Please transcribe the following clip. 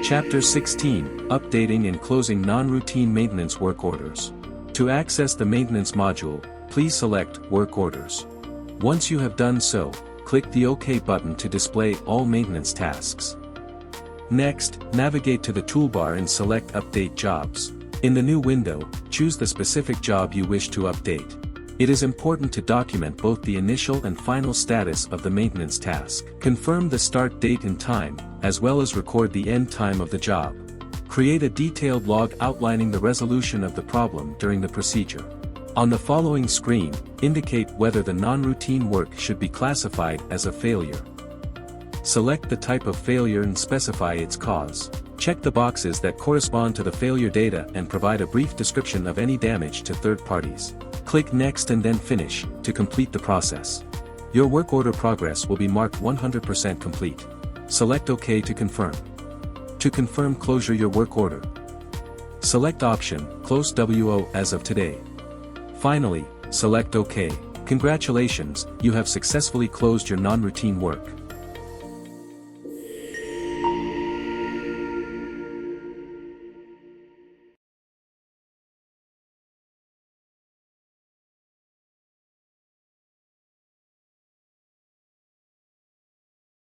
Chapter 16, Updating and Closing Non-Routine Maintenance Work Orders. To access the Maintenance module, please select Work Orders. Once you have done so, click the OK button to display all maintenance tasks. Next, navigate to the toolbar and select Update Jobs. In the new window, choose the specific job you wish to update. It is important to document both the initial and final status of the maintenance task. Confirm the start date and time, as well as record the end time of the job. Create a detailed log outlining the resolution of the problem during the procedure. On the following screen, indicate whether the non-routine work should be classified as a failure. Select the type of failure and specify its cause. Check the boxes that correspond to the failure data and provide a brief description of any damage to third parties. Click Next and then Finish to complete the process. Your work order progress will be marked 100% complete. Select OK to confirm. To confirm closure your work order, select option Close WO as of today. Finally, select OK. Congratulations, you have successfully closed your non-routine work.